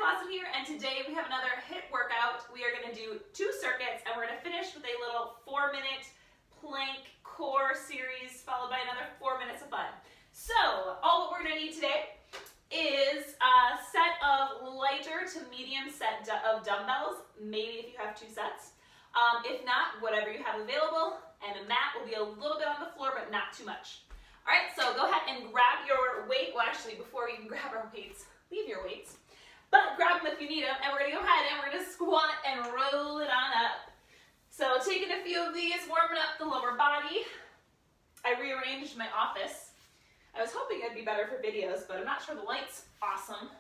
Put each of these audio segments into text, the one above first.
Closet here, and today we have another HIIT workout. We are going to do 2 circuits, and we're going to finish with a little 4-minute plank core series, followed by another 4 minutes of fun. So, all what we're going to need today is a set of lighter to medium set of dumbbells, maybe if you have 2 sets. If not, whatever you have available, and a mat will be a little bit on the floor, but not too much. All right, so go ahead and grab your weight. Well, actually, before we can grab our weights, leave your weights. But grab them if you need them, and we're going to go ahead and we're going to squat and roll it on up. So taking a few of these, warming up the lower body. I rearranged my office. I was hoping it'd be better for videos, but I'm not sure the light's awesome.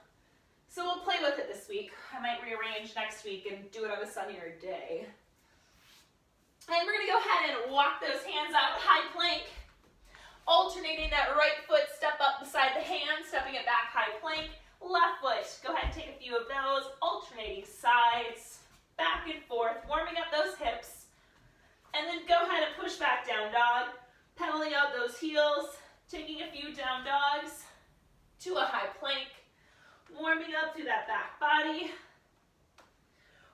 So we'll play with it this week. I might rearrange next week and do it on a sunnier day. And we're going to go ahead and walk those hands out, high plank. Alternating that right foot, step up beside the hand, stepping it back, high plank. Left foot, go ahead and take a few of those, alternating sides, back and forth, warming up those hips. And then go ahead and push back down dog, pedaling out those heels, taking a few down dogs to a high plank, warming up through that back body.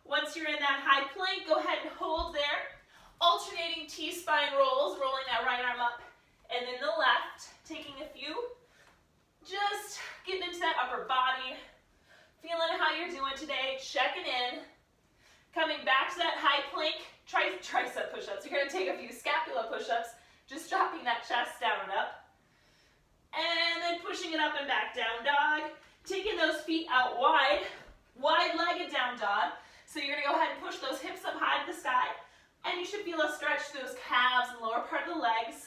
Once you're in that high plank, go ahead and hold there, alternating T-spine rolls, rolling that right arm up, and then the left, taking a few. Just getting into that upper body, feeling how you're doing today, checking in, coming back to that high plank, tricep push-ups. You're going to take a few scapula push-ups, just dropping that chest down and up, and then pushing it up and back, down dog, taking those feet out wide, wide-legged down dog. So you're going to go ahead and push those hips up high to the sky, and you should feel a stretch through those calves and lower part of the legs.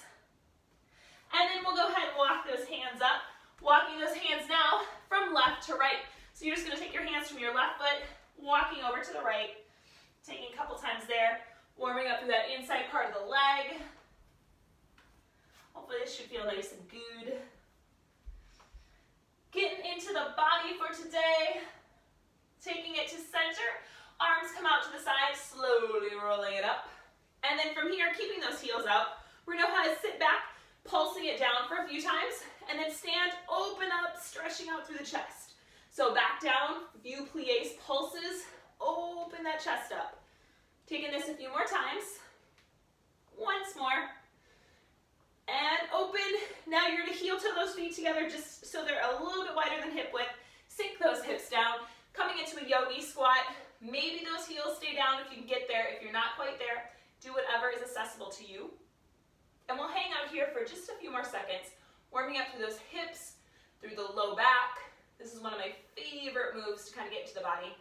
And then we'll go ahead and walk those hands up. Walking those hands now from left to right. So you're just going to take your hands from your left foot, walking over to the right, taking a couple times there, warming up through that inside part of the leg. Hopefully this should feel nice and good. Getting into the body for today, taking it to center, arms come out to the side, slowly rolling it up. And then from here, keeping those heels out, we're going to know how to sit back, pulsing it down for a few times, and then stand, open up, stretching out through the chest. So back down, few plies, pulses, open that chest up. Taking this a few more times. Once more. And open. Now you're going to heel toe those feet together just so they're a little bit wider than hip width. Sink those hips down. Coming into a yogi squat. Maybe those heels stay down if you can get there. If you're not quite there, do whatever is accessible to you. And we'll hang out here for just a few more seconds, warming up through those hips, through the low back. This is one of my favorite moves to kind of get into the body.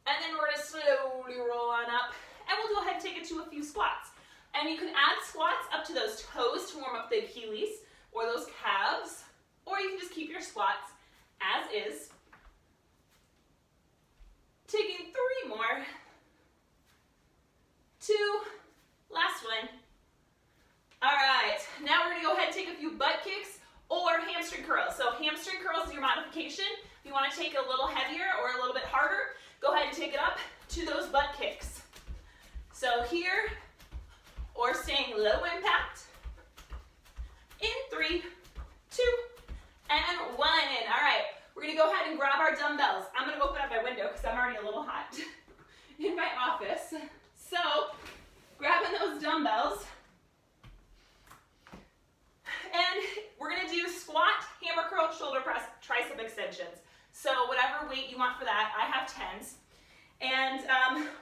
And then we're going to slowly roll on up, and we'll go ahead and take it to a few squats. And you can add squats up to those toes to warm up the Achilles or those calves, or you can just keep your squats as is. Taking 3 more. 2, last one. All right, now we're going to go ahead and take a few butt kicks or hamstring curls. So hamstring curls is your modification. If you want to take it a little heavier or a little bit harder, go ahead and take it up to those butt kicks. So here, or staying low impact, in 3, 2, and 1. All right, we're going to go ahead and grab our dumbbells. I'm going to open up my window because I'm already a little hot in my office. So grabbing those dumbbells. And we're going to do squat, hammer curl, shoulder press, tricep extensions. So whatever weight you want for that, I have 10s. And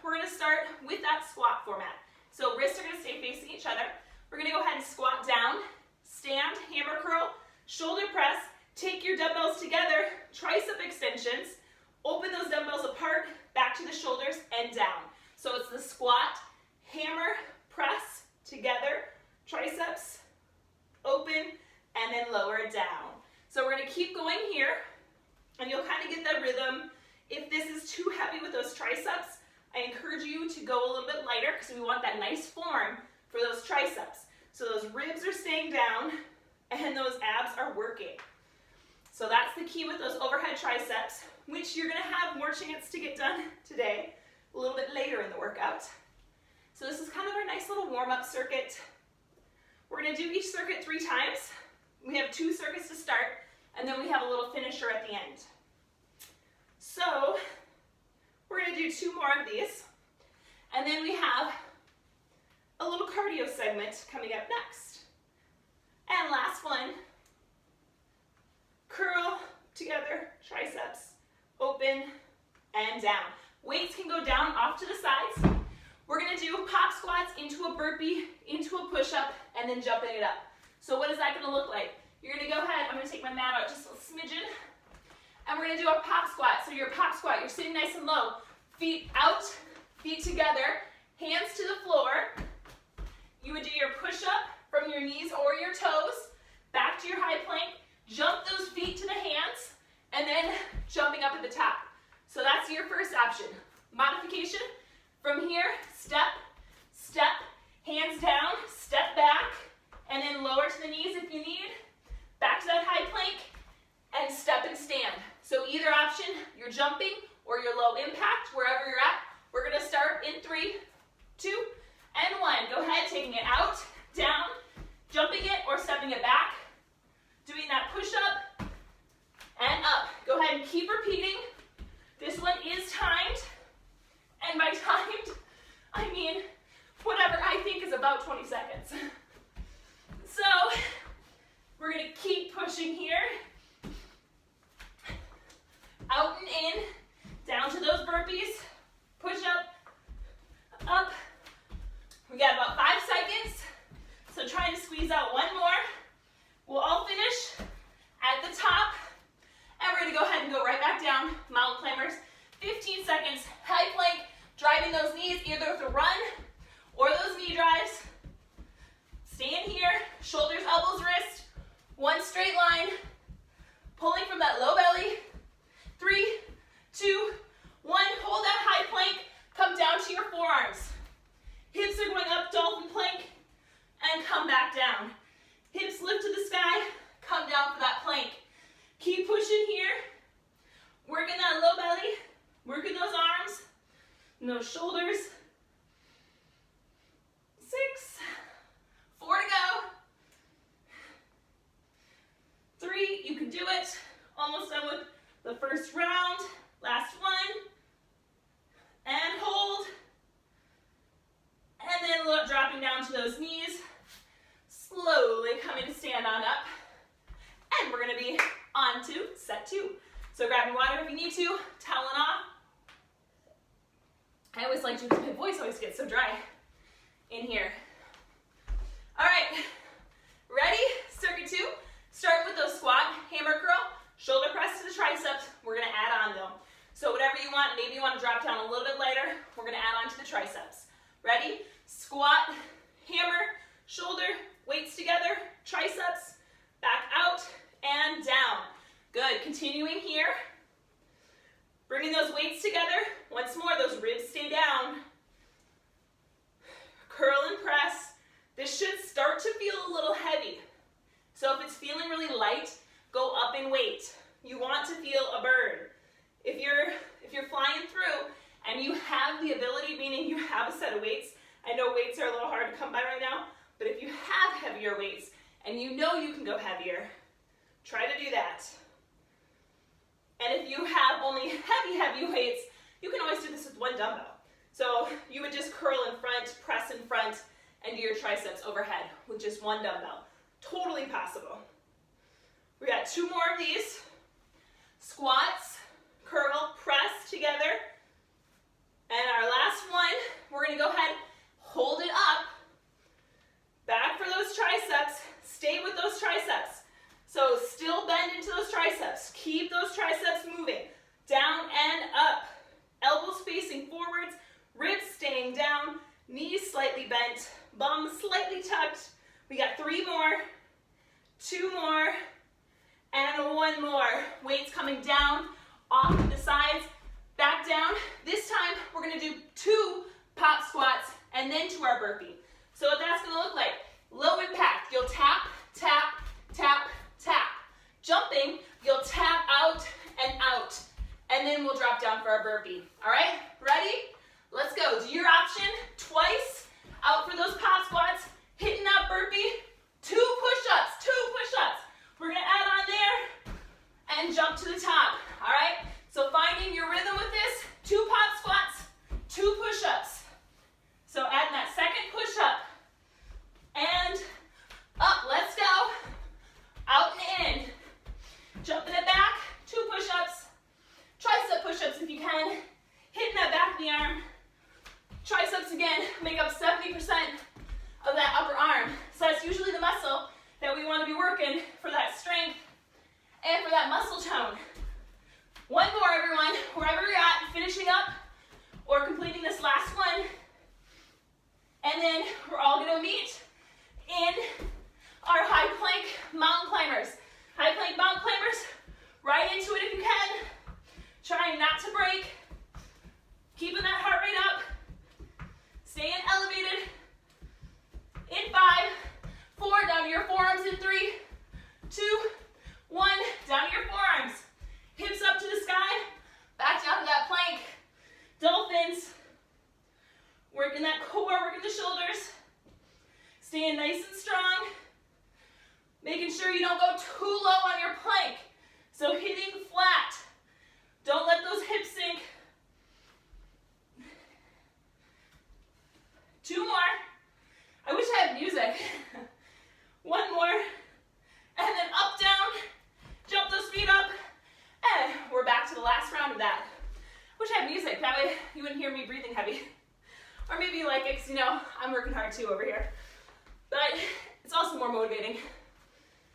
we're going to start with that squat format. So wrists are going to stay facing each other. We're going to go ahead and squat down, stand, hammer curl, shoulder press, take your dumbbells together, tricep extensions, open those dumbbells apart, back to the shoulders and down. So it's the squat, hammer, press, together, triceps, open, and then lower down. So we're going to keep going here, and you'll kind of get that rhythm. If this is too heavy with those triceps, I encourage you to go a little bit lighter because we want that nice form for those triceps. So those ribs are staying down, and those abs are working. So that's the key with those overhead triceps, which you're going to have more chance to get done today, a little bit later in the workout. So this is kind of our nice little warm-up circuit. We're going to do each circuit 3 times. We have 2 circuits to start, and then we have a little finisher at the end. So more of these. And then we have a little cardio segment coming up next. And last one, curl together, triceps, open, and down. Weights can go down off to the sides. We're gonna do pop squats into a burpee, into a push-up, and then jumping it up. So what is that gonna look like? You're gonna go ahead, I'm gonna take my mat out just a smidgen, and we're gonna do our pop squat. So your pop squat, you're sitting nice and low, feet out, feet together, hands to the floor. You would do your push-up from your knees or your toes, back to your high plank, jump those feet to the hands, and then jumping up at the top. So that's your first option. Modification, from here, step, step, hands down, step back, and then lower to the knees if you need, back to that high plank, and step and stand. So either option, you're jumping or you're low impact, wherever you're at. We're gonna start in 3, 2, and 1. Go ahead, taking it out, down, jumping it or stepping it back, doing that push-up, and up. Go ahead and keep repeating. This one is timed, and by timed, I mean whatever I think is about 20 seconds. So, we're gonna keep pushing here. Out and in, down to those burpees, push up. We got about 5 seconds, so trying to squeeze out one more. We'll all finish at the top, and we're gonna go ahead and go right back down, mountain climbers. 15 seconds, high plank, driving those knees either with a run or those knee drives. Stay in here, shoulders, elbows, wrist, one straight line, pulling from that low belly. 3, 2, 1, hold that high plank, come down to your forearms. Hips are going up, dolphin plank, and come back down. Hips lift to the sky, come down for that plank. Keep pushing here, working that low belly, working those arms, and those shoulders. 6, 4 to go. 3, you can do it. Almost done with the first round. Last one. And hold. And then dropping down to those knees. Slowly coming to stand on up. And we're going to be on to set 2. So grabbing water if you need to, toweling off. I always like to, because my voice always gets so dry in here. All right, ready? Circuit 2. Start with those squat, hammer curl, shoulder press to the triceps. We're gonna add on though. So whatever you want, maybe you want to drop down a little bit lighter. We're gonna add on to the triceps. Ready? Squat, hammer, shoulder, weights together, triceps, back out and down. Good, continuing here. Bringing those weights together. Once more, those ribs stay down. Curl and press. This should start to feel a little heavy. So if it's feeling really light, go up in weight. You want to feel a burn. If you're flying through and you have the ability, meaning you have a set of weights, I know weights are a little hard to come by right now, but if you have heavier weights and you know you can go heavier, try to do that. And if you have only heavy weights, you can always do this with one dumbbell. So you would just curl in front, press in front, and do your triceps overhead with just one dumbbell. Totally possible. We got 2 more of these. Squats, curl, press together. And our last one, we're gonna go ahead, hold it up. Back for those triceps. Stay with those triceps. So still bend into those triceps. Keep those triceps moving. Down and up. Elbows facing forwards, ribs staying down, knees slightly bent, bum slightly tucked. We got 3 more, 2 more, and 1 more. Weights coming down, off to the sides, back down. This time, we're gonna do 2 pop squats and then to our burpee. So what that's gonna look like, low impact, you'll tap, tap, tap, tap. Jumping, you'll tap out, and then we'll drop down for our burpee. All right, ready? Let's go. Do your option twice, out for those pop squats, hitting that burpee, 2 push-ups, 2 push-ups. We're gonna add on there and jump to the top, all right? So finding your rhythm with this, 2 pop squats, finishing up or completing this last one. And then we're all gonna meet in our high plank mountain climbers. High plank mountain climbers, right into it if you can. Trying not to break. Keeping that heart rate up. Staying elevated. In 5, 4, down to your forearms in 3, 2, 1, down to your forearms. Hips up to the sky, back down to that plank. Dolphins. Working that core, working the shoulders. Staying nice and strong. Making sure you don't go too low on your plank. So hitting flat. Don't let those hips sink. 2 more. I wish I had music. 1 more. And then up, down. Jump those feet up. And we're back to the last round of that. Wish I had music. That way you wouldn't hear me breathing heavy. Or maybe you like it because, you know, I'm working hard too over here. But it's also more motivating.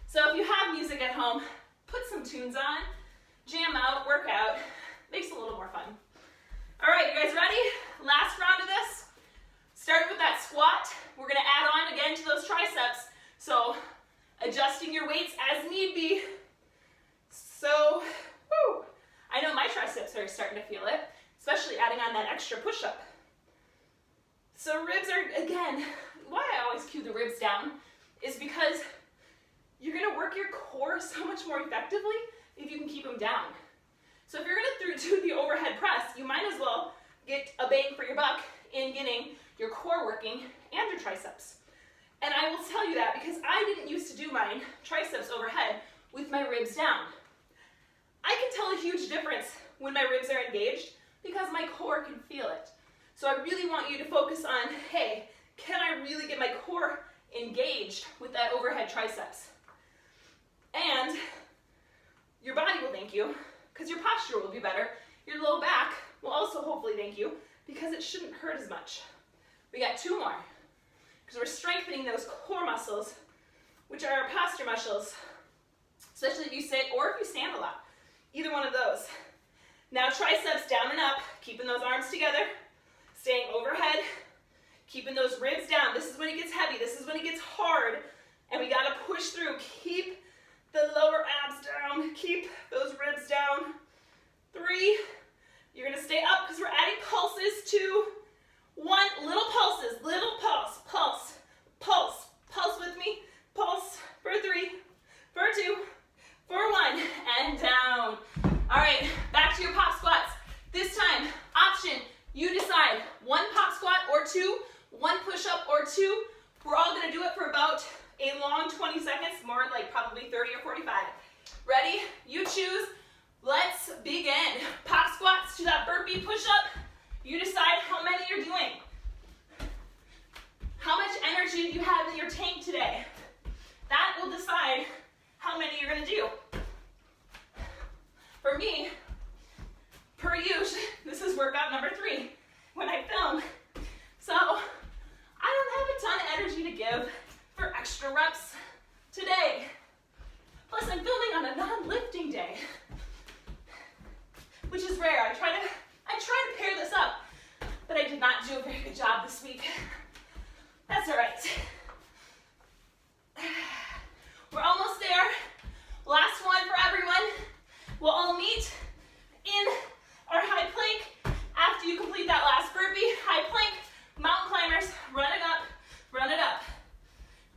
So if you have music at home, put some tunes on, jam out, work out. Makes it a little more fun. All right, you guys ready? Last round of this. Start with that squat. We're gonna add on again to those triceps. So adjusting your weights as need be. So, whew, I know my triceps are starting to feel it, especially adding on that extra push-up. So ribs are, again, why I always cue the ribs down is because you're gonna work your core so much more effectively if you can keep them down. So if you're gonna do the overhead press, you might as well get a bang for your buck in getting your core working and your triceps. And I will tell you that because I didn't used to do my triceps overhead with my ribs down. I can tell a huge difference when my ribs are engaged because my core can feel it. So I really want you to focus on, hey, can I really get my core engaged with that overhead triceps? And your body will thank you because your posture will be better. Your low back will also hopefully thank you because it shouldn't hurt as much. We got 2 more because we're strengthening those core muscles, which are our posture muscles, especially if you sit or if you stand a lot. Either one of those. Now triceps down and up, keeping those arms together, staying overhead, keeping those ribs down. This is when it gets heavy. This is when it gets hard, and we gotta push through. Keep the lower abs down. Keep those ribs down. 3. You're gonna stay up because we're adding pulses. 2, 1. Little pulses. Little pulse. Pulse. Pulse. Pulse with me. Pulse for 3, for 2, for 1, and down. All right, back to your pop squats. This time, option, you decide. 1 pop squat or 2, 1 push-up or 2. We're all gonna do it for about a long 20 seconds, more like probably 30 or 45. Ready? You choose. Let's begin. Pop squats to that burpee push-up. You decide how many you're doing. How much energy do you have in your tank today? That will decide how many you're gonna do. For me, per usual, this is workout number 3 when I film. So I don't have a ton of energy to give for extra reps today. Plus I'm filming on a non-lifting day, which is rare. I try to pair this up, but I did not do a very good job this week. That's all right. We're almost there. Last one for everyone. We'll all meet in our high plank after you complete that last burpee. High plank, mountain climbers, run it up, run it up.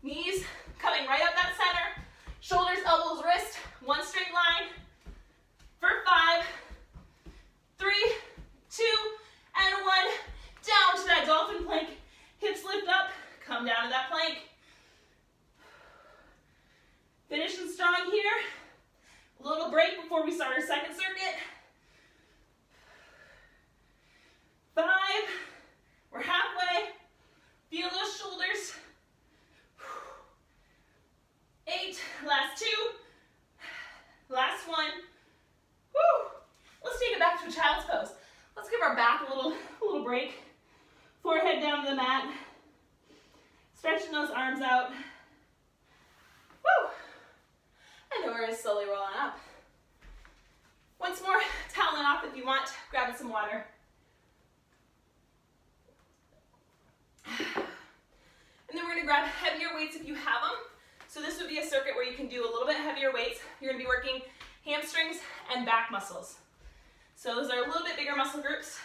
Knees coming right up that center. Shoulders, elbows, wrist, 1 straight line. For 5, 3, 2, and 1. Down to that dolphin plank. Hips lift up, come down to that plank. Finishing strong here. A little break before we start our second circuit. 5, we're halfway. Feel those shoulders. 8, last 2. Last 1. Woo. Let's take it back to a child's pose. Let's give our back a little break. Forehead down to the mat. Stretching those arms out. Woo. And then we're going to slowly roll on up. Once more, toweling off if you want. want, grab some water. And then we're gonna grab heavier weights if you have them. So this would be a circuit where you can do a little bit heavier weights. You're gonna be working hamstrings and back muscles. So those are a little bit bigger muscle groups.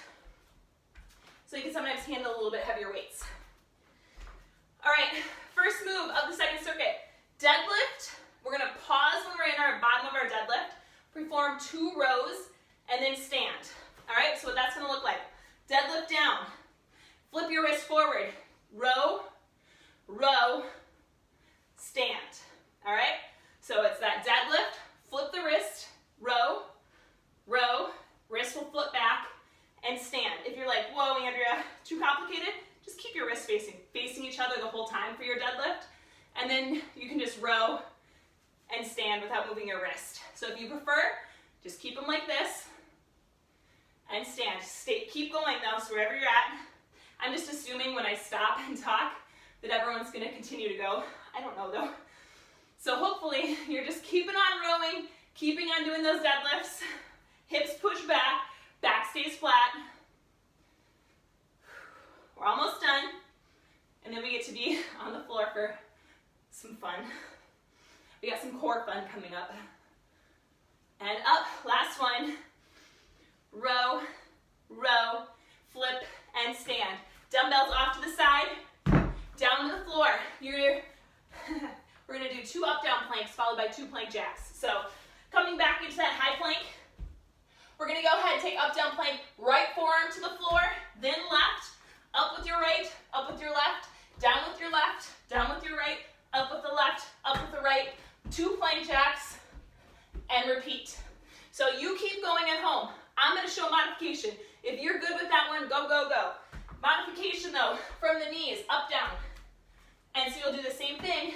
So you can sometimes handle a little bit heavier weights. All right, first move of the second circuit, deadlift. We're gonna pause when we're in our bottom of our deadlift, perform 2 rows, and then stand. All right, so what that's gonna look like. Deadlift down, flip your wrist forward, row, row, stand. All right, so it's that deadlift, flip the wrist, row, row, wrist will flip back, and stand. If you're like, whoa, Andrea, too complicated, just keep your wrists facing each other the whole time for your deadlift, and then you can just row and stand without moving your wrist. So if you prefer, just keep them like this, and stand. Keep going though, so wherever you're at. I'm just assuming when I stop and talk that everyone's gonna continue to go. I don't know though. So hopefully you're just keeping on rowing, keeping on doing those deadlifts, hips push back, back stays flat. We're almost done. And then we get to be on the floor for some fun. We got some core fun coming up. And up, last one. Row, row, flip, and stand. Dumbbells off to the side, down to the floor. We're gonna do 2 up-down planks followed by 2 plank jacks. So coming back into that high plank, we're gonna go ahead and take up-down plank, right forearm to the floor, then left, up with your right, up with your left, down with your left, down with your right, up with the left, up with the right, 2 plank jacks, and repeat. So you keep going at home. I'm gonna show modification. If you're good with that one, go, go, go. Modification though, from the knees, up, down. And so you'll do the same thing.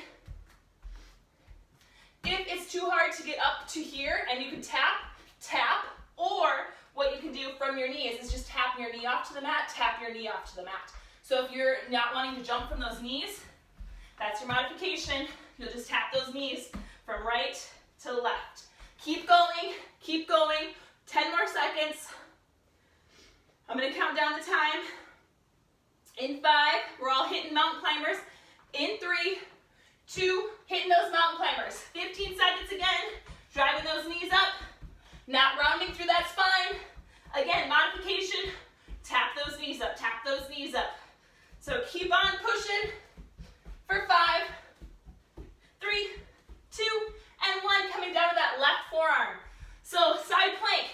If it's too hard to get up to here, and you can tap, tap, or what you can do from your knees is just tap your knee off to the mat, tap your knee off to the mat. So if you're not wanting to jump from those knees, that's your modification. You'll just tap those knees from right to left. Keep going, keep going. 10 more seconds. I'm gonna count down the time. In 5, we're all hitting mountain climbers. In 3, 2, hitting those mountain climbers. 15 seconds again, driving those knees up, not rounding through that spine. Again, modification, tap those knees up, tap those knees up. So keep on pushing for 5, 3, 2, and 1, coming down to that left forearm. So side plank,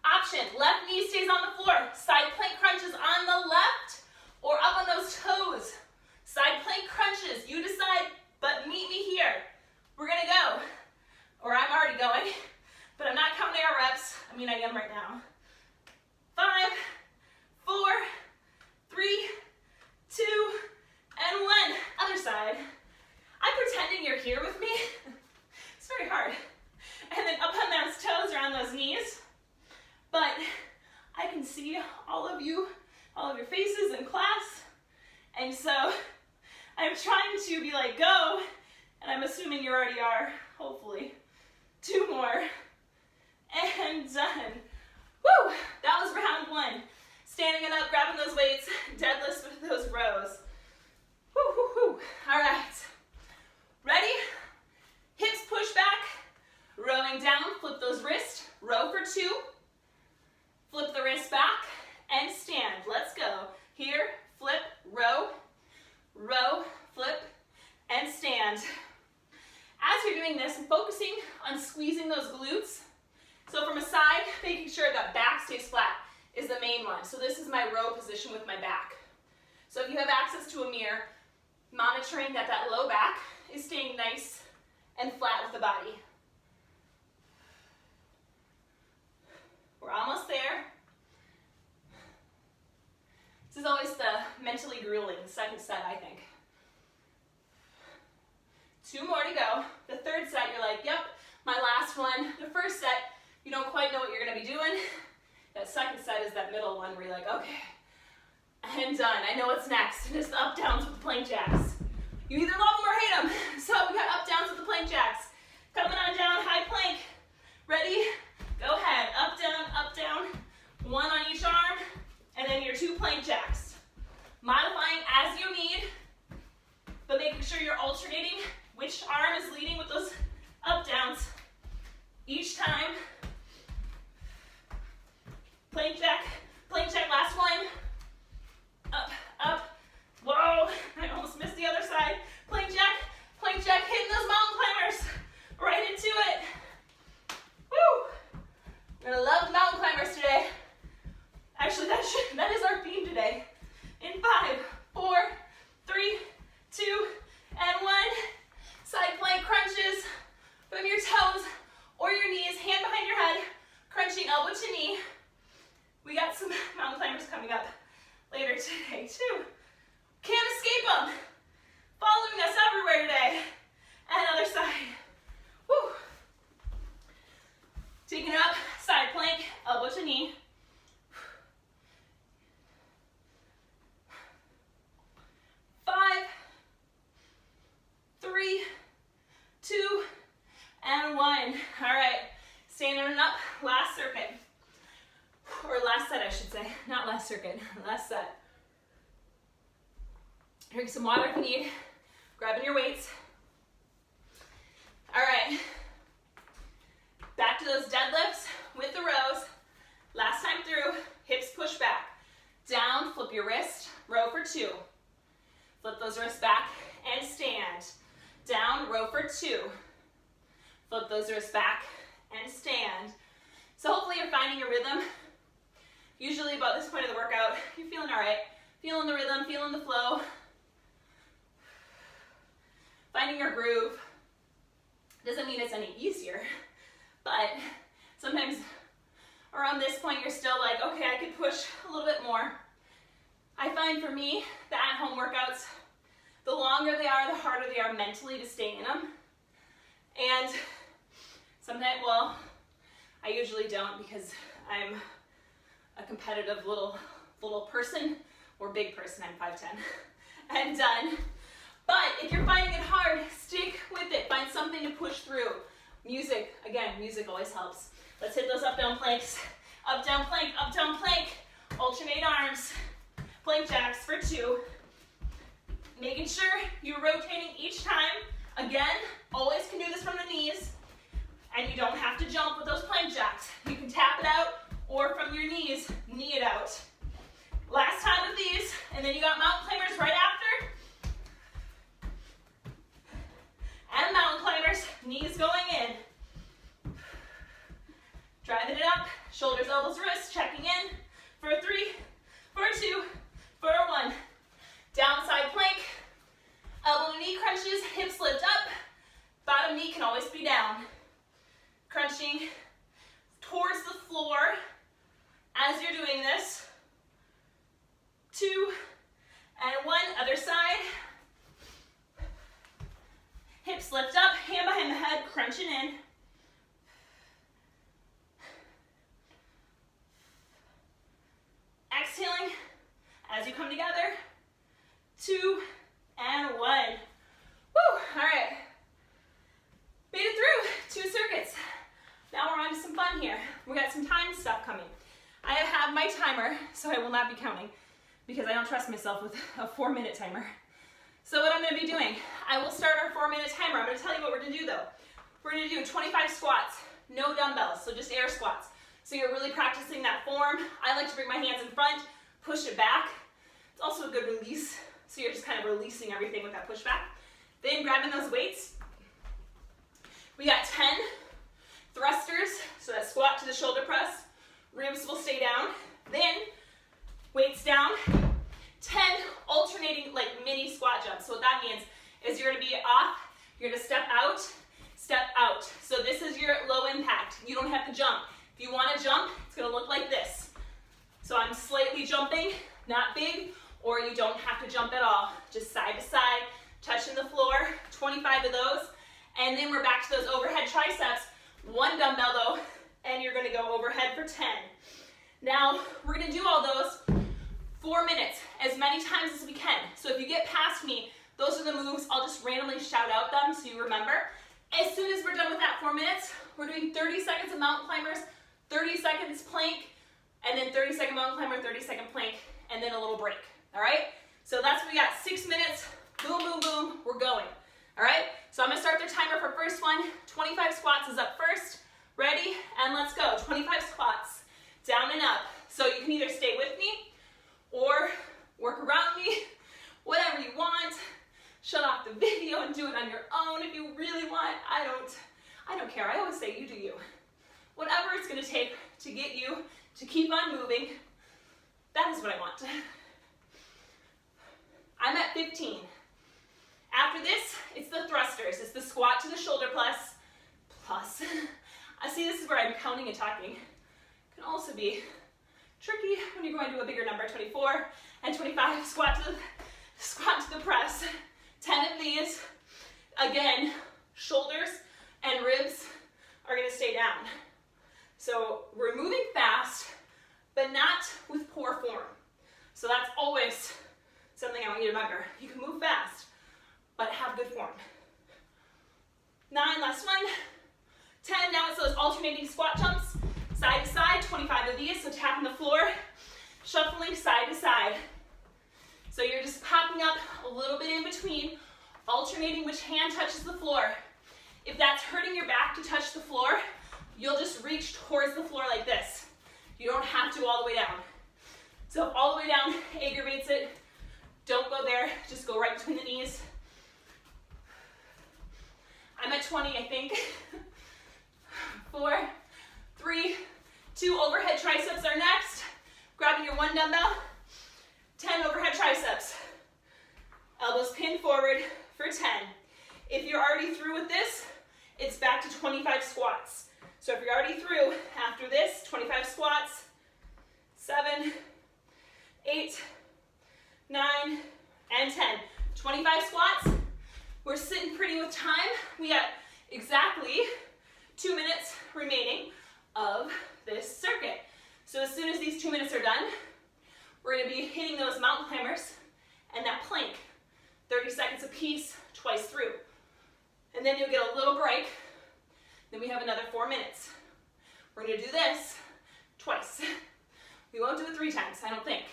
option, left knee stays on the floor. Side plank crunches on the left or up on those toes. Side plank crunches, you decide, but meet me here. We're gonna go, or I'm already going, but I'm not counting our reps. I mean, I am right now. 5, 4, 3, 2, and 1. Other side. I'm pretending you're here with me. It's very hard. And then up on those toes or on those knees. But I can see all of you, all of your faces in class. And so I'm trying to be like, go. And I'm assuming you already are, hopefully. 2 more. And done. Woo! That was round 1. Standing it up, grabbing those weights, deadlifts with those rows. Woo, woo, woo. All right. Ready? Hips push back. Rowing down, flip those wrists. Row for 2. Flip the wrist back and stand. Let's go. Here, flip, row, row, flip, and stand. As you're doing this, focusing on squeezing those glutes. So from a side, making sure that back stays flat is the main one. So this is my row position with my back. So if you have access to a mirror, monitoring that that low back is staying nice and flat with the body. We're almost there. This is always the mentally grueling, the second set, I think. 2 more to go. The third set, you're like, yep, my last one. The first set, you don't quite know what you're gonna be doing. That second set is that middle one where you're like, okay, I'm done. I know what's next. And it's the up downs with the plank jacks. You either love them or hate them. So we got up downs with the plank jacks. Coming on down, high plank. Ready? Go ahead. Up, down, plank jacks. Modifying as you need, but making sure you're alternating which arm is leading with those up downs each time. Plank jack, last one. Up, up. Whoa, I almost missed the other side. Plank jack, hitting those mountain climbers right into it. Woo! We're gonna love mountain climbers today. Actually, that is our theme today. In 5, 4, 3, 2, and 1. Side plank crunches from your toes or your knees, hand behind your head, crunching elbow to knee. We got some mountain climbers coming up later today too. Can't escape them. Following us everywhere today. And other side. Woo. Taking it up, side plank, elbow to knee. 5, 3, 2, and 1. All right, standing up, last circuit. Or last set, I should say. Not last circuit, last set. Drink some water if you need. Grabbing your weights. All right. Back to those deadlifts with the rows. Last time through, hips push back. Down, flip your wrist, row for 2. Flip those wrists back and stand. Down, row for 2. Flip those wrists back and stand. So hopefully you're finding your rhythm. Usually about this point of the workout, you're feeling all right. Feeling the rhythm, feeling the flow. Finding your groove. Doesn't mean it's any easier, but sometimes around this point you're still like, okay, I could push a little bit more. I find for me, the at-home workouts, the longer they are, the harder they are mentally to stay in them. And sometimes, well, I usually don't because I'm a competitive little person, or big person, I'm 5'10", and done. But if you're finding it hard, stick with it. Find something to push through. Music, again, music always helps. Let's hit those up-down planks. Up-down plank, up-down plank. Alternate arms. Plank jacks for 2. Making sure you're rotating each time. Again, always can do this from the knees. And you don't have to jump with those plank jacks. You can tap it out, or from your knees, knee it out. Last time of these, and then you got mountain climbers right after. And mountain climbers, knees going in. Driving it up, shoulders, elbows, wrists, checking in. For 3, for 2, for 1. Downside plank. Elbow to knee crunches, hips lift up. Bottom knee can always be down. Crunching towards the floor as you're doing this. 2, and 1, other side. Hips lift up, hand behind the head, crunching in. Exhaling as you come together. 2, and 1. Woo, all right. Made it through 2 circuits. Now we're on to some fun here. We got some time stuff coming. I have my timer, so I will not be counting because I don't trust myself with a 4-minute timer. So what I'm gonna be doing, I will start our 4-minute timer. I'm gonna tell you what we're gonna do though. We're gonna do 25 squats, no dumbbells, so just air squats. So you're really practicing that form. I like to bring my hands in front, push it back. It's also a good release, so you're just kind of releasing everything with that push back. Then grabbing those weights. We got 10 thrusters, so that squat to the shoulder press. Ribs will stay down. Then weights down. 10 alternating like mini squat jumps. So what that means is you're gonna be off, you're gonna step out, step out. So this is your low impact. You don't have to jump. If you wanna jump, it's gonna look like this. So I'm slightly jumping, not big, or you don't have to jump at all. Just side to side, touching the floor, 25 of those. And then we're back to those overhead triceps. 1 dumbbell though, and you're gonna go overhead for 10. Now, we're gonna do all those 4 minutes, as many times as we can. So if you get past me, those are the moves. I'll just randomly shout out them so you remember. As soon as we're done with that 4 minutes, we're doing 30 seconds of mountain climbers, 30 seconds plank, and then 30-second mountain climber, 30-second plank, and then a little break, all right? So that's what we got, 6 minutes, boom, boom, boom, we're going, all right? So I'm gonna start the timer for first one. 25 squats is up first. Ready, and let's go. 25 squats, down and up. So you can either stay with me or work around me, whatever you want. Shut off the video and do it on your own if you really want. I don't care. I always say you do you. Whatever it's gonna take to get you to keep on moving, that is what I want. I'm at 15. After this, it's the thrusters. It's the squat to the shoulder plus. I see this is where I'm counting and talking. It can also be tricky when you're going to a bigger number, 24 and 25, squat to the press. 10 of these. Again, shoulders and ribs are gonna stay down. So we're moving fast, but not with poor form. So that's always something I want you to remember. You can move fast, but have good form. 9, last one. 10, now it's those alternating squat jumps, side to side, 25 of these, so tapping the floor, shuffling side to side. So you're just popping up a little bit in between, alternating which hand touches the floor. If that's hurting your back to touch the floor, you'll just reach towards the floor like this. You don't have to all the way down. So if all the way down aggravates it, don't go there, just go right between the knees. I'm at 20, I think. 4, 3, 2, overhead triceps are next. Grabbing your 1 dumbbell, 10 overhead triceps. Elbows pinned forward for 10. If you're already through with this, it's back to 25 squats. So if you're already through, after this, 25 squats, 7, 8, 9, and 10. 25 squats. We're sitting pretty with time. We got exactly 2 minutes remaining of this circuit. So as soon as these 2 minutes are done, we're gonna be hitting those mountain climbers and that plank, 30 seconds a piece, twice through. And then you'll get a little break. Then we have another 4 minutes. We're gonna do this twice. We won't do it 3 times, I don't think.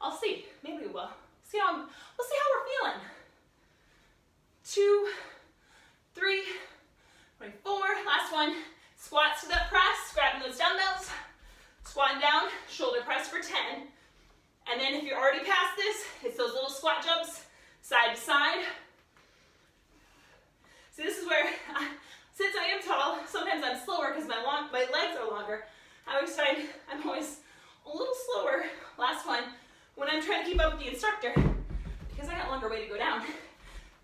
I'll see, maybe we will. We'll see how we're feeling. 2, 3, 24, last one. Squats to the press, grabbing those dumbbells, squatting down, shoulder press for 10. And then if you're already past this, it's those little squat jumps, side to side. See, this is where, since I am tall, sometimes I'm slower because my legs are longer. I always find I'm always a little slower, last one, when I'm trying to keep up with the instructor, because I got a longer way to go down.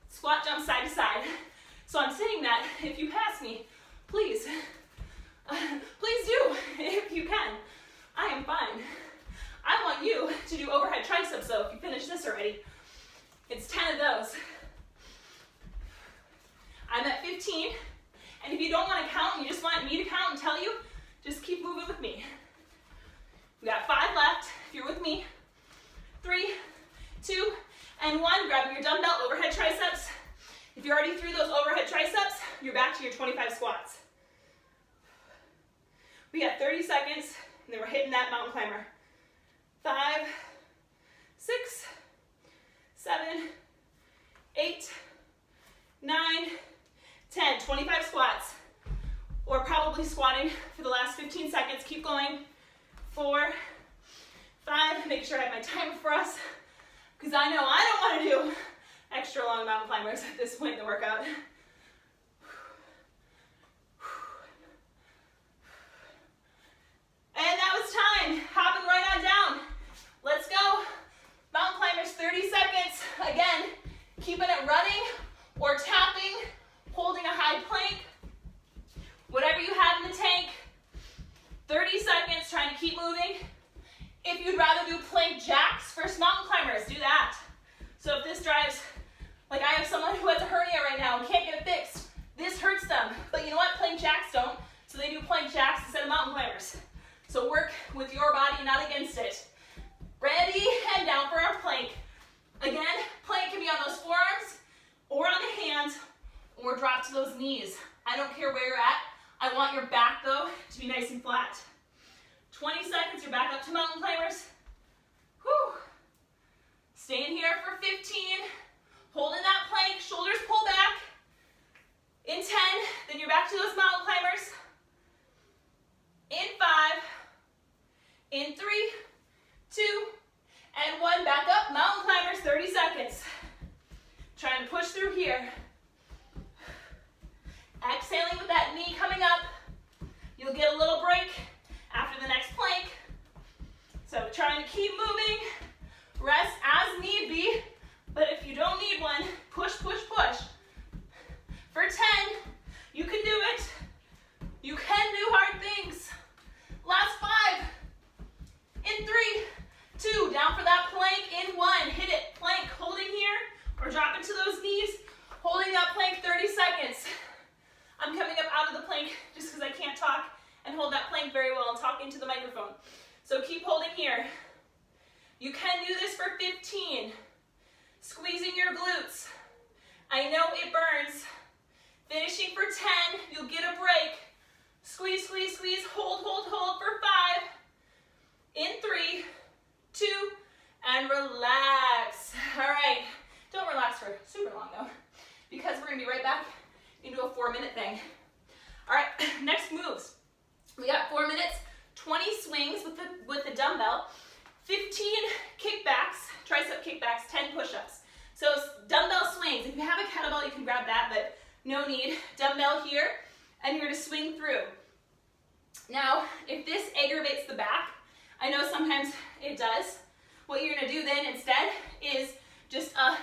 Squat jump side to side. So I'm saying that if you pass me, please do, if you can. I am fine. I want you to do overhead triceps though, if you finish this already. It's 10 of those. I'm at 15, and if you don't want to count, and you just want me to count and tell you, just keep moving with me. We got 5 left, if you're with me. 3, 2, and 1, grabbing your dumbbell, overhead triceps. If you're already through those overhead triceps, you're back to your 25 squats. We got 30 seconds, and then we're hitting that mountain climber. 5, 6, 7, 8, 9, 10, 25 squats. Or probably squatting for the last 15 seconds. Keep going. 4, 5, make sure I have my timer for us, because I know I don't want to do extra long mountain climbers at this point in the workout. And that was time. Hopping right on down. Let's go. Mountain climbers, 30 seconds. Again, keeping it running or tapping, holding a high plank. Whatever you have in the tank. 30 seconds, trying to keep moving. If you'd rather do plank jacks for mountain climbers, do that. So if this drives, like I have someone who has a hernia right now and can't get it fixed. This hurts them. But you know what? Plank jacks don't. So they do plank jacks instead of mountain climbers. So work with your body, not against it. Ready, and down for our plank. Again, plank can be on those forearms, or on the hands, or drop to those knees. I don't care where you're at. I want your back, though, to be nice and flat. 20 seconds, you're back up to mountain climbers. Whew. Stay in here for 15. Holding that plank, shoulders pull back. In 10, then you're back to those mountain climbers. In 5, in 3, 2, and 1. Back up, mountain climbers, 30 seconds. Trying to push through here. Exhaling with that knee coming up. You'll get a little break after the next plank. So trying to keep moving. Rest as need be, but if you don't need one, push, push, push. For 10, you can do it. You can do hard things. Last 5. In 3, 2, down for that plank. In 1, hit it. Plank, holding here, or drop into those knees. Holding that plank 30 seconds. I'm coming up out of the plank just because I can't talk and hold that plank very well and talk into the microphone. So keep holding here. You can do this for 15. Squeezing your glutes. I know it burns. Finishing for 10, you'll get a break. Squeeze, squeeze, squeeze, hold, hold, hold for 5. In 3, 2, and relax. All right, don't relax for super long though, because we're gonna be right back into a 4-minute thing. All right, next moves. We got 4 minutes, 20 swings with the dumbbell, 15 kickbacks, tricep kickbacks, 10 push-ups. So dumbbell swings. If you have a kettlebell, you can grab that, but no need. Dumbbell here, and you're gonna swing through. Now, if this aggravates the back, I know sometimes it does, what you're gonna do then instead is just a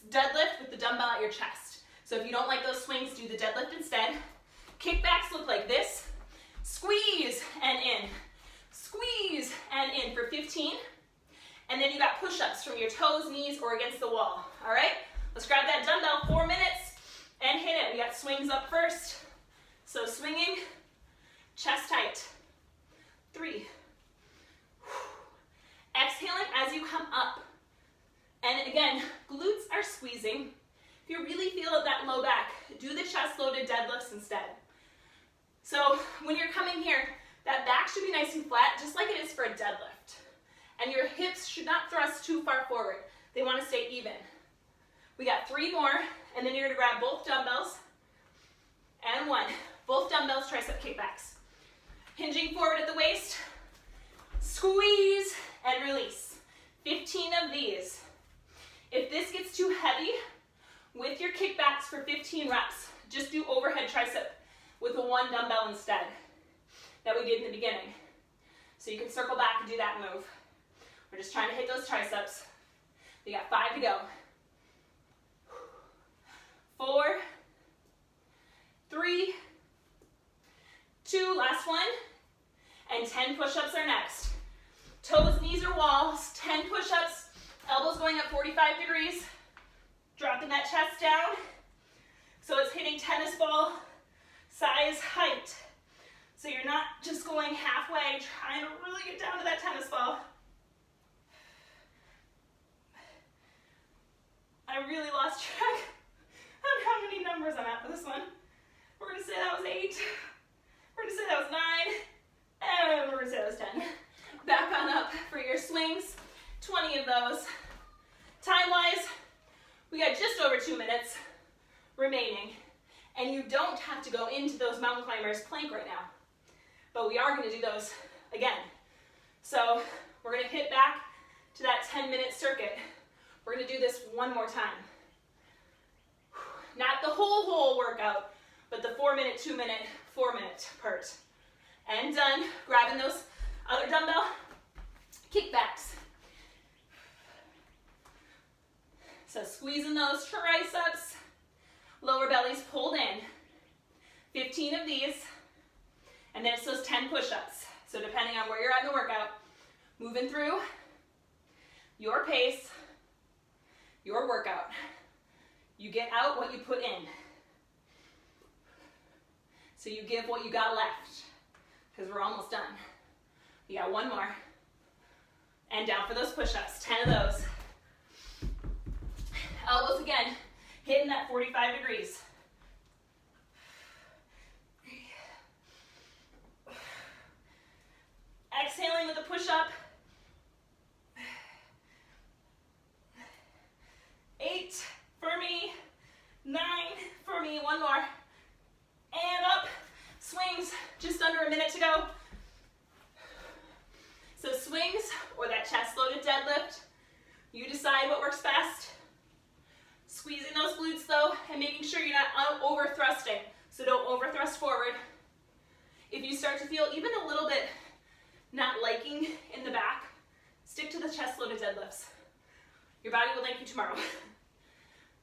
deadlift with the dumbbell at your chest. So if you don't like those swings, do the deadlift instead. Kickbacks look like this. Squeeze and in. Squeeze and in for 15. And then you got push-ups from your toes, knees, or against the wall. All right? Let's grab that dumbbell, 4 minutes, and hit it. We got swings up first. So swinging, chest tight. 3. Exhaling as you come up. And again, glutes are squeezing. If you really feel that low back, do the chest loaded deadlifts instead. So when you're coming here, that back should be nice and flat, just like it is for a deadlift. And your hips should not thrust too far forward. They want to stay even. We got 3 more, and then you're gonna grab both dumbbells, and 1. Both dumbbells, tricep kickbacks. Hinging forward at the waist, squeeze, and release. 15 of these. If this gets too heavy, with your kickbacks for 15 reps, just do overhead tricep with a 1 dumbbell instead that we did in the beginning. So you can circle back and do that move. We're just trying to hit those triceps. We got 5 to go. 4, 3, 2, last one, and 10 push-ups are next. Toes, knees, or walls, 10 push-ups, elbows going up 45 degrees, dropping that chest down. So it's hitting tennis ball size height. So you're not just going halfway, trying to really get down to that tennis ball. I really lost track of how many numbers I'm at for this one. We're gonna say that was 8. We're gonna say that was 9. And we're gonna say that was 10. Back on up for your swings. 20 of those. Time-wise, we got just over 2 minutes remaining. And you don't have to go into those mountain climbers plank right now. But we are gonna do those again. So we're gonna hit back to that 10-minute circuit. We're gonna do this 1 more time. Not the whole workout, but the 4-minute, 2-minute, 4-minute part. And done. Grabbing those other dumbbell kickbacks. So squeezing those triceps, lower bellies pulled in. 15 of these, and then it's those 10 push-ups. So depending on where you're at in the workout, moving through your pace, your workout. You get out what you put in. So you give what you got left, because we're almost done. You got 1 more. And down for those push-ups, 10 of those. Elbows again, hitting that 45 degrees. Exhaling with a push-up. Find what works best. Squeezing those glutes though, and making sure you're not over thrusting. So don't over thrust forward. If you start to feel even a little bit not liking in the back, stick to the chest loaded deadlifts. Your body will thank you tomorrow.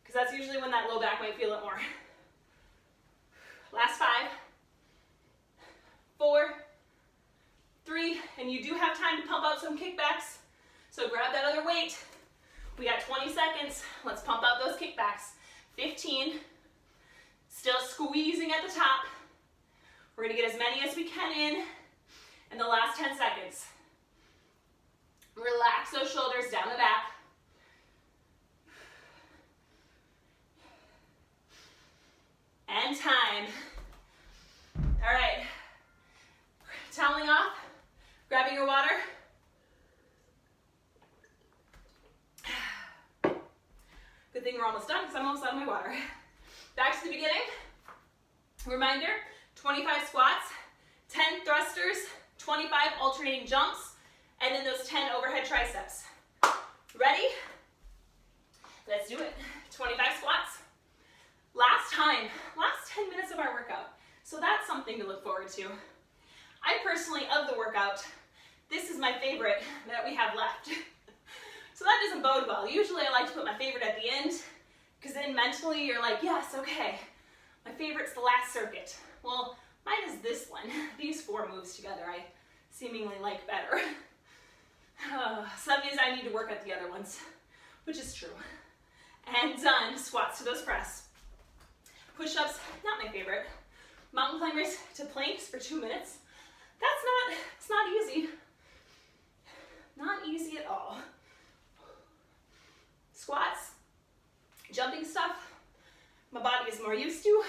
Because that's usually when that low back might feel it more. Last 5, 4, 3, and you do have time to pump out some kickbacks. So grab that other weight. We got 20 seconds. Let's pump out those kickbacks. 15, still squeezing at the top. We're gonna get as many as we can in the last 10 seconds. Relax those shoulders down the back. And time. All right, toweling off, grabbing your water. Good thing we're almost done because I'm almost out of my water. Back to the beginning. Reminder, 25 squats, 10 thrusters, 25 alternating jumps, and then those 10 overhead triceps. Ready? Let's do it. 25 squats. Last 10 minutes of our workout. So that's something to look forward to. I personally, of the workout, this is my favorite that we have left. So that doesn't bode well. Usually I like to put my favorite at the end, because then mentally you're like, yes, okay, my favorite's the last circuit. Well, mine is this one. These 4 moves together I seemingly like better. Some days I need to work at the other ones, which is true. And done. Squats to those press. Push-ups, not my favorite. Mountain climbers to planks for 2 minutes. It's not easy. Not easy at all. Squats, jumping stuff, my body is more used to.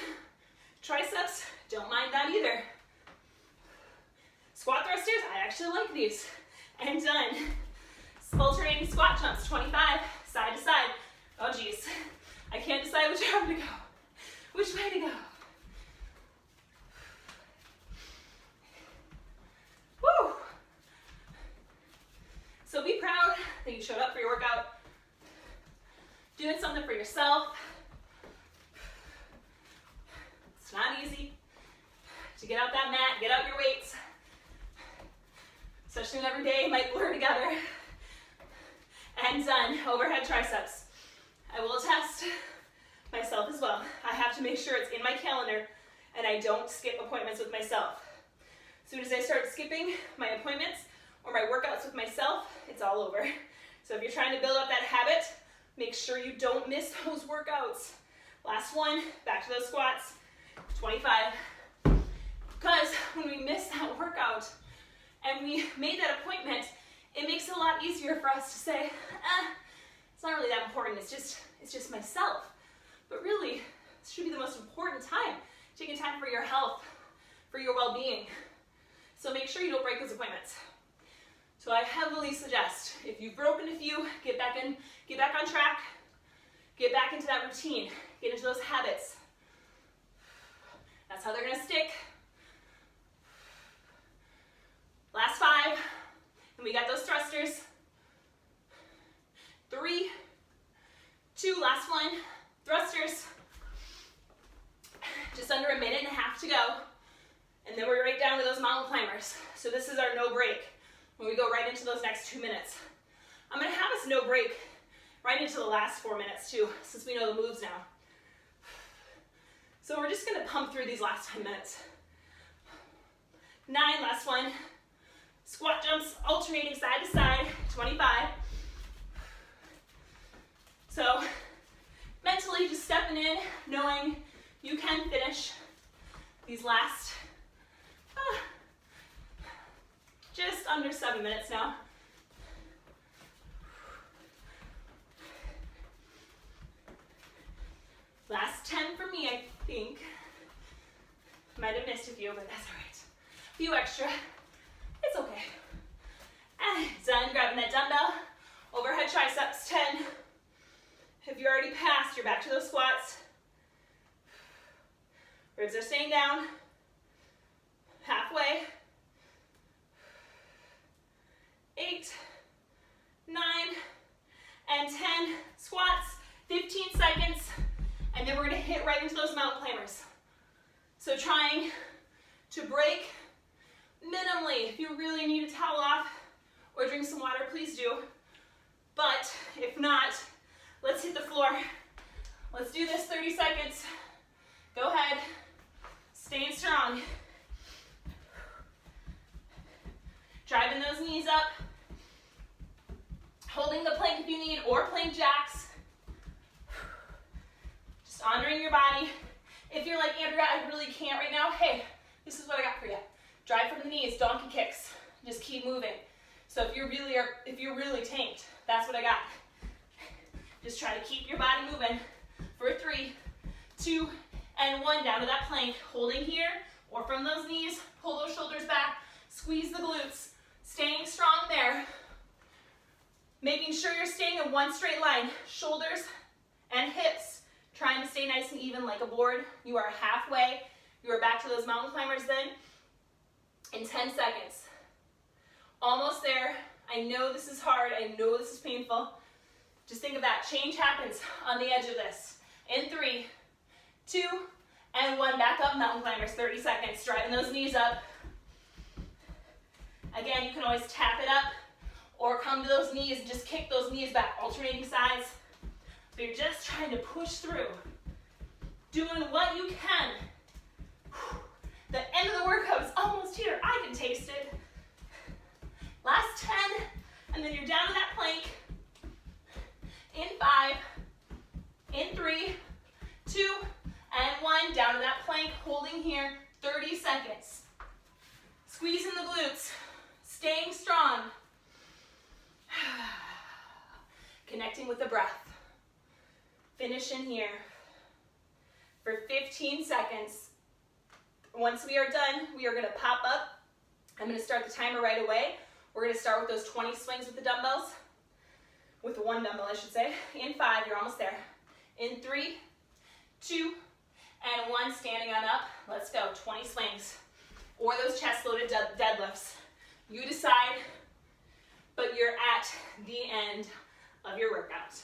Triceps, don't mind that either. Squat thrusters, I actually like these. And done. Alternating squat jumps, 25, side to side. Oh geez, I can't decide which way to go. Which way to go? Woo! So be proud that you showed up for your workout. Doing something for yourself. It's not easy to get out that mat, get out your weights. Especially when every day might blur together. And done. Overhead triceps. I will attest myself as well. I have to make sure it's in my calendar and I don't skip appointments with myself. As soon as I start skipping my appointments or my workouts with myself, it's all over. So if you're trying to build up that habit, make sure you don't miss those workouts. Last one, back to those squats, 25. Because when we miss that workout and we made that appointment, it makes it a lot easier for us to say, it's not really that important, it's just myself. But really, this should be the most important time, taking time for your health, for your well-being. So make sure you don't break those appointments. So I heavily suggest, if you've broken a few, get back on track, get back into that routine, get into those habits. That's how they're gonna stick. Last 5, and we got those thrusters. 3, 2, last one, thrusters. Just under a minute and a half to go. And then we're right down to those mountain climbers. So this is our no break when we go right into those next 2 minutes. I'm gonna have us no break right into the last 4 minutes too, since we know the moves now. So we're just gonna pump through these last 10 minutes. 9, last one. Squat jumps, alternating side to side, 25. So mentally just stepping in, knowing you can finish these last just under 7 minutes now. Last 10 for me, I think. Might have missed a few, but that's all right. A few extra, it's okay. And done, grabbing that dumbbell. Overhead triceps, 10. If you're already past, you're back to those squats. Ribs are staying down. Halfway. 8, 9, and 10 squats, 15 seconds, and then we're gonna hit right into those mountain climbers. So trying to break minimally. If you really need a towel off or drink some water, please do. But if not, let's hit the floor. Let's do this 30 seconds. Go ahead, staying strong. Driving those knees up. Holding the plank if you need, or plank jacks. Just honoring your body. If you're like, Andrea, I really can't right now, hey, this is what I got for you. Drive from the knees, donkey kicks. Just keep moving. So if you're really tanked, that's what I got. Just try to keep your body moving for 3, 2, and 1. Down to that plank, holding here, or from those knees, pull those shoulders back, squeeze the glutes, staying strong there. Making sure you're staying in one straight line, shoulders and hips, trying to stay nice and even like a board. You are halfway. You are back to those mountain climbers then in 10 seconds. Almost there. I know this is hard. I know this is painful. Just think of that. Change happens on the edge of this. In 3, 2, and 1. Back up, mountain climbers, 30 seconds. Driving those knees up. Again, you can always tap it up or come to those knees and just kick those knees back, alternating sides. But you're just trying to push through. Doing what you can. The end of the workout is almost here. I can taste it. Last 10, and then you're down to that plank. In 5, in 3, 2, and 1. Down to that plank, holding here, 30 seconds. Squeezing the glutes, staying strong. Connecting with the breath. Finish in here for 15 seconds. Once we are done, we are gonna pop up. I'm gonna start the timer right away. We're gonna start with those 20 swings with the dumbbells. With one dumbbell, I should say. In 5, you're almost there. In 3, 2, and 1, standing on up. Let's go, 20 swings. Or those chest loaded deadlifts. You decide, but you're at the end of your workout.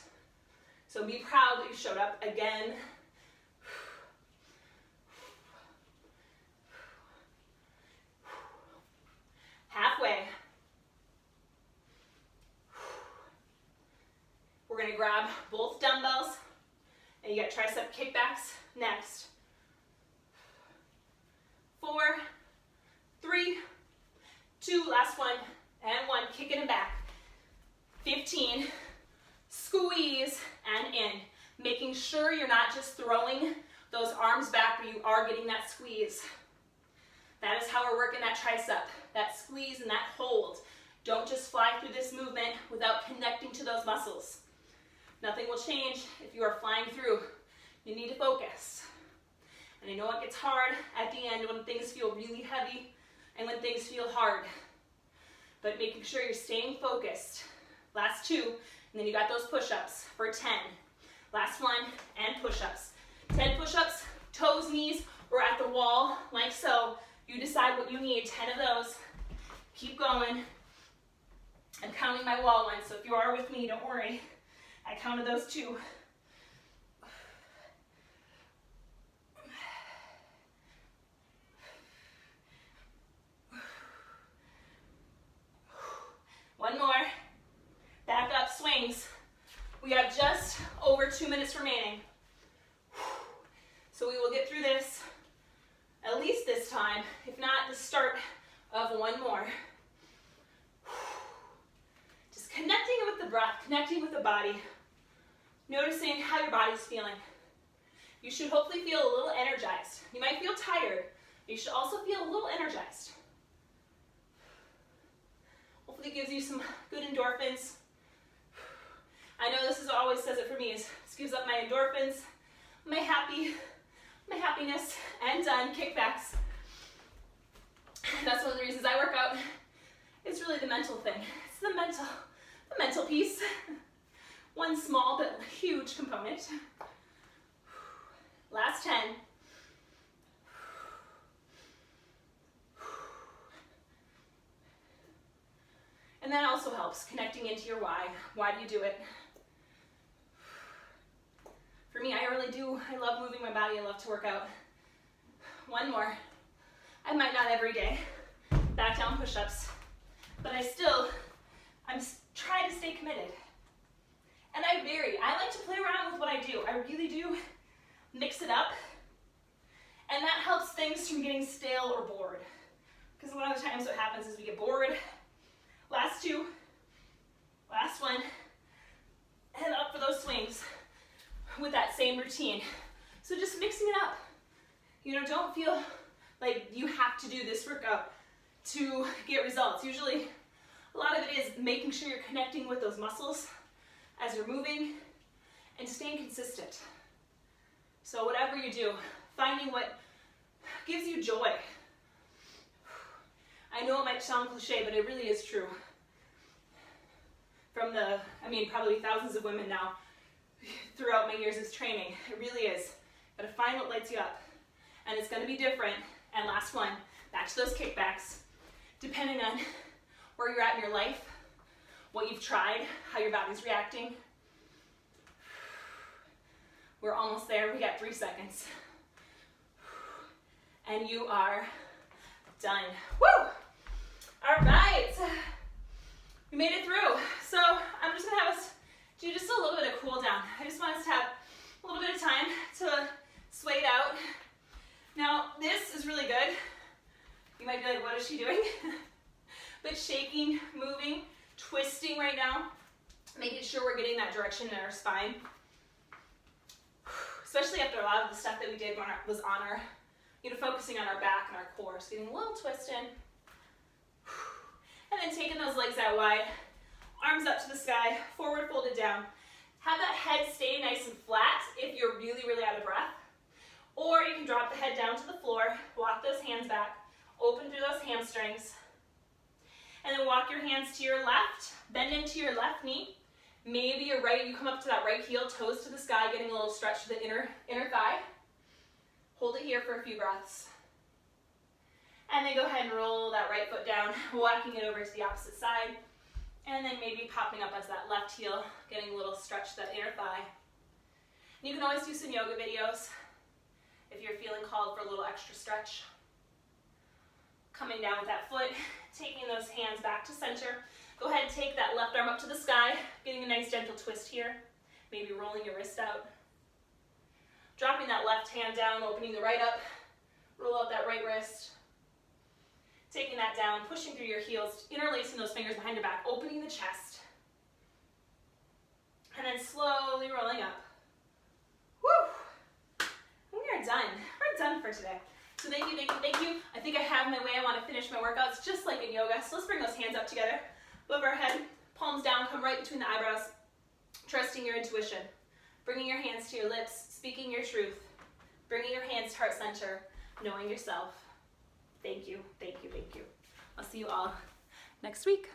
So be proud that you showed up again. Halfway. We're gonna grab both dumbbells, and you got tricep kickbacks next. 4, 3, 2, last one, and 1, kicking it back. 15, squeeze, and in. Making sure you're not just throwing those arms back, but you are getting that squeeze. That is how we're working that tricep, that squeeze and that hold. Don't just fly through this movement without connecting to those muscles. Nothing will change if you are flying through. You need to focus. And I know it gets hard at the end when things feel really heavy and when things feel hard. But making sure you're staying focused. Last 2, and then you got those push-ups for 10. Last 1, and push-ups. 10 push-ups, toes, knees, or at the wall, like so. You decide what you need, 10 of those. Keep going. I'm counting my wall ones, so if you are with me, don't worry. I counted those 2. One more. Back up, swings. We have just over 2 minutes remaining. So we will get through this, at least this time, if not the start of one more. Just connecting with the breath, connecting with the body, noticing how your body's feeling. You should hopefully feel a little energized. You might feel tired, but you should also feel a little energized. Hopefully it gives you some good endorphins. I know this is what always says it for me, is this gives up my endorphins, my happiness, and done, kickbacks. That's one of the reasons I work out. It's really the mental thing. It's the mental piece. One small but huge component. Last 10. And that also helps, connecting into your why. Why do you do it? For me, I really do. I love moving my body. I love to work out. One more. I might not every day. Back down push-ups. But I'm trying to stay committed. And I vary. I like to play around with what I do. I really do mix it up. And that helps things from getting stale or bored. Because a lot of the times what happens is we get bored. Last two, last one, and up for those swings with that same routine. So just mixing it up. You know, don't feel like you have to do this workout to get results. Usually, a lot of it is making sure you're connecting with those muscles as you're moving and staying consistent. So whatever you do, finding what gives you joy. I know it might sound cliche, but it really is true. From probably thousands of women now throughout my years of training, it really is. Gotta find what lights you up. And it's gonna be different. And last one, back to those kickbacks. Depending on where you're at in your life, what you've tried, how your body's reacting. We're almost there, we got 3 seconds. And you are done. Woo! All right, we made it through. So I'm just gonna have us do just a little bit of cool down. I just want us to have a little bit of time to sway it out. Now, this is really good. You might be like, what is she doing? But shaking, moving, twisting right now, making sure we're getting that direction in our spine. Especially after a lot of the stuff that we did was on our, focusing on our back and our core. So getting a little twist in. And then taking those legs out wide, arms up to the sky, forward folded down. Have that head stay nice and flat if you're really, really out of breath. Or you can drop the head down to the floor, walk those hands back, open through those hamstrings. And then walk your hands to your left, bend into your left knee. Maybe your right, you come up to that right heel, toes to the sky, getting a little stretch to the inner thigh. Hold it here for a few breaths. And then go ahead and roll that right foot down, walking it over to the opposite side. And then maybe popping up as that left heel, getting a little stretch to that inner thigh. And you can always do some yoga videos if you're feeling called for a little extra stretch. Coming down with that foot, taking those hands back to center. Go ahead and take that left arm up to the sky, getting a nice gentle twist here. Maybe rolling your wrist out. Dropping that left hand down, opening the right up. Roll out that right wrist. Taking that down, pushing through your heels, interlacing those fingers behind your back, opening the chest. And then slowly rolling up. Woo! We are done. We're done for today. So thank you, thank you, thank you. I think I have my way I want to finish my workouts just like in yoga. So let's bring those hands up together, above our head, palms down, come right between the eyebrows, trusting your intuition. Bringing your hands to your lips, speaking your truth. Bringing your hands to heart center, knowing yourself. Thank you, thank you, thank you. I'll see you all next week.